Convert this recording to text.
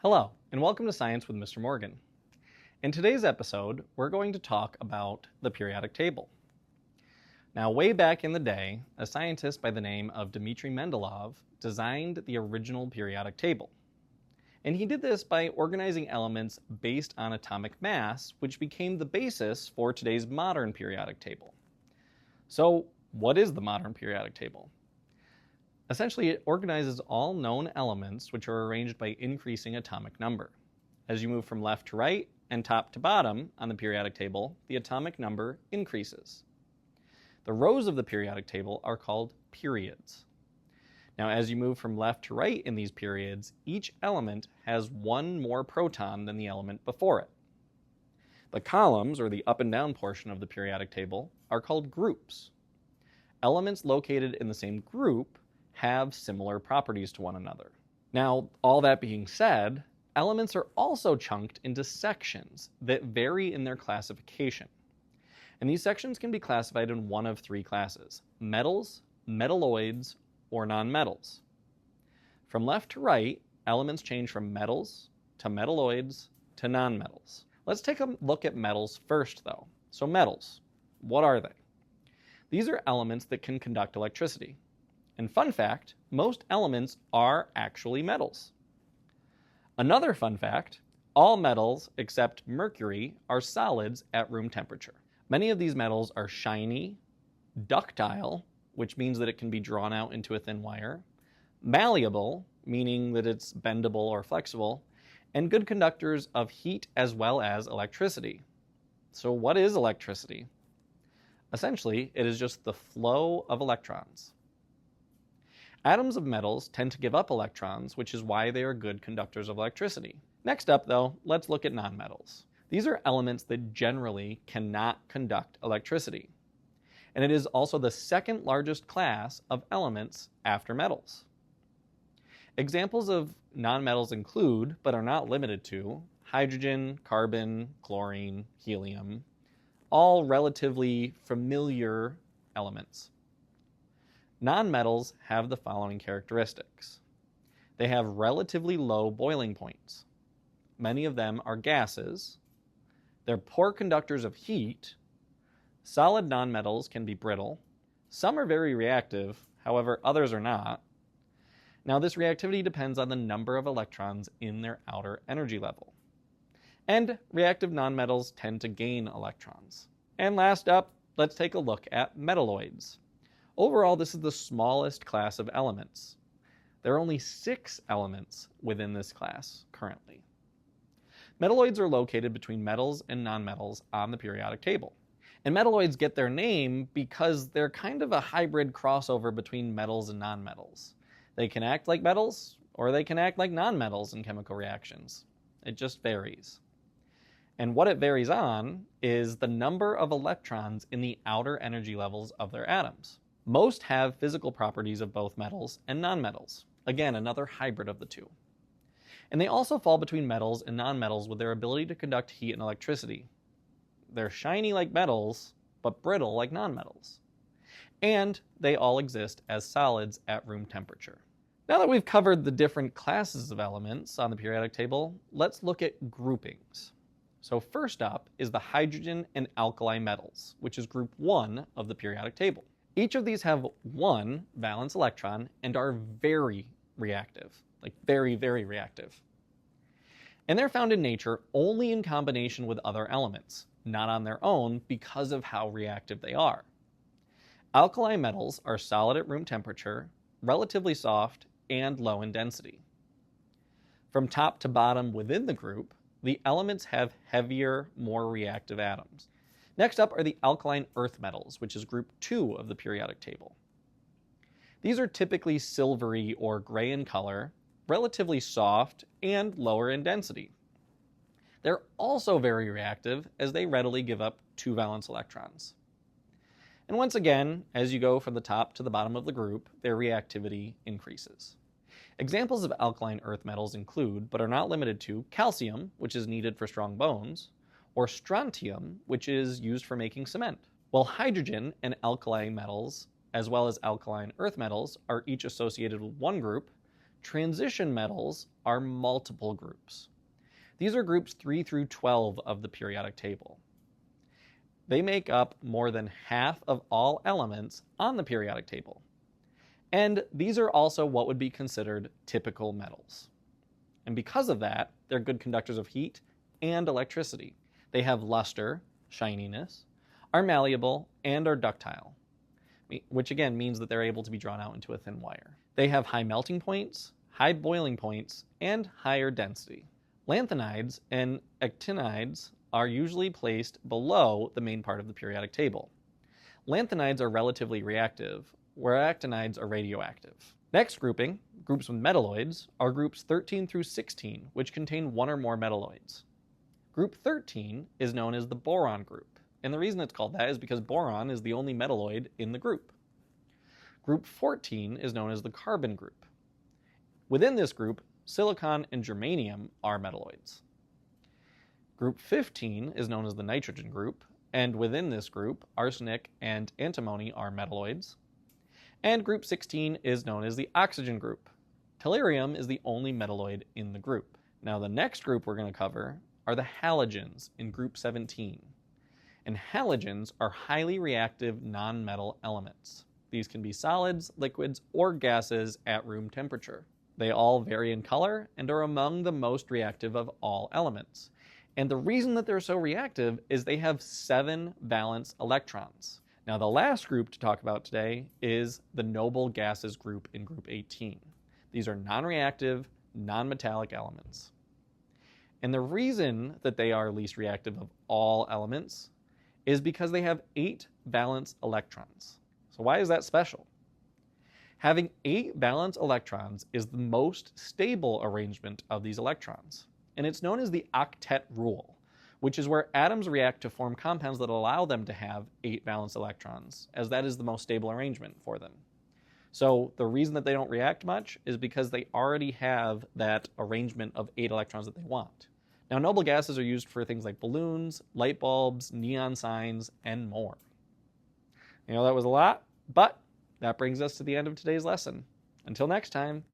Hello, and welcome to Science with Mr. Morgan. In today's episode, we're going to talk about the periodic table. Now, way back in the day, a scientist by the name of Dmitry Mendeleev designed the original periodic table. And he did this by organizing elements based on atomic mass, which became the basis for today's modern periodic table. So, what is the modern periodic table? Essentially, it organizes all known elements which are arranged by increasing atomic number. As you move from left to right and top to bottom on the periodic table, the atomic number increases. The rows of the periodic table are called periods. Now, as you move from left to right in these periods, each element has one more proton than the element before it. The columns, or the up and down portion of the periodic table, are called groups. Elements located in the same group have similar properties to one another. Now, all that being said, elements are also chunked into sections that vary in their classification. And these sections can be classified in one of three classes: metals, metalloids, or nonmetals. From left to right, elements change from metals to metalloids to nonmetals. Let's take a look at metals first, though. So metals, what are they? These are elements that can conduct electricity. And fun fact, most elements are actually metals. Another fun fact, all metals except mercury are solids at room temperature. Many of these metals are shiny, ductile, which means that it can be drawn out into a thin wire, malleable, meaning that it's bendable or flexible, and good conductors of heat as well as electricity. So what is electricity? Essentially, it is just the flow of electrons. Atoms of metals tend to give up electrons, which is why they are good conductors of electricity. Next up, though, let's look at nonmetals. These are elements that generally cannot conduct electricity. And it is also the second largest class of elements after metals. Examples of nonmetals include, but are not limited to, hydrogen, carbon, chlorine, helium, all relatively familiar elements. Nonmetals have the following characteristics. They have relatively low boiling points. Many of them are gases. They're poor conductors of heat. Solid nonmetals can be brittle. Some are very reactive, however, others are not. Now, this reactivity depends on the number of electrons in their outer energy level. And reactive nonmetals tend to gain electrons. And last up, let's take a look at metalloids. Overall, this is the smallest class of elements. There are only 6 elements within this class currently. Metalloids are located between metals and nonmetals on the periodic table. And metalloids get their name because they're kind of a hybrid crossover between metals and nonmetals. They can act like metals, or they can act like nonmetals in chemical reactions. It just varies. And what it varies on is the number of electrons in the outer energy levels of their atoms. Most have physical properties of both metals and nonmetals. Again, another hybrid of the two. And they also fall between metals and nonmetals with their ability to conduct heat and electricity. They're shiny like metals, but brittle like nonmetals. And they all exist as solids at room temperature. Now that we've covered the different classes of elements on the periodic table, let's look at groupings. So first up is the hydrogen and alkali metals, which is group 1 of the periodic table. Each of these have one valence electron and are very reactive, like very, very reactive. And they're found in nature only in combination with other elements, not on their own because of how reactive they are. Alkali metals are solid at room temperature, relatively soft, and low in density. From top to bottom within the group, the elements have heavier, more reactive atoms. Next up are the alkaline earth metals, which is group 2 of the periodic table. These are typically silvery or gray in color, relatively soft, and lower in density. They're also very reactive as they readily give up 2 valence electrons. And once again, as you go from the top to the bottom of the group, their reactivity increases. Examples of alkaline earth metals include, but are not limited to, calcium, which is needed for strong bones, or strontium, which is used for making cement. While hydrogen and alkali metals, as well as alkaline earth metals, are each associated with one group, Transition metals are multiple groups. These are groups 3 through 12 of the periodic table. They make up more than half of all elements on the periodic table. And these are also what would be considered typical metals. And because of that, they're good conductors of heat and electricity. They have luster, shininess, are malleable, and are ductile, which again means that they're able to be drawn out into a thin wire. They have high melting points, high boiling points, and higher density. Lanthanides and actinides are usually placed below the main part of the periodic table. Lanthanides are relatively reactive, where actinides are radioactive. Next grouping, groups with metalloids, are groups 13 through 16, which contain one or more metalloids. Group 13 is known as the boron group, and the reason it's called that is because boron is the only metalloid in the group. Group 14 is known as the carbon group. Within this group, silicon and germanium are metalloids. Group 15 is known as the nitrogen group, and within this group, arsenic and antimony are metalloids. And group 16 is known as the oxygen group. Tellurium is the only metalloid in the group. Now the next group we're going to cover are the halogens in group 17. And halogens are highly reactive nonmetal elements. These can be solids, liquids, or gases at room temperature. They all vary in color and are among the most reactive of all elements. And the reason that they're so reactive is they have 7 valence electrons. Now the last group to talk about today is the noble gases group in group 18. These are non-reactive, non-metallic elements. And the reason that they are least reactive of all elements is because they have 8 valence electrons. So why is that special? Having 8 valence electrons is the most stable arrangement of these electrons. And it's known as the octet rule, which is where atoms react to form compounds that allow them to have 8 valence electrons, as that is the most stable arrangement for them. So the reason that they don't react much is because they already have that arrangement of 8 electrons that they want. Now, noble gases are used for things like balloons, light bulbs, neon signs, and more. You know, that was a lot, but that brings us to the end of today's lesson. Until next time.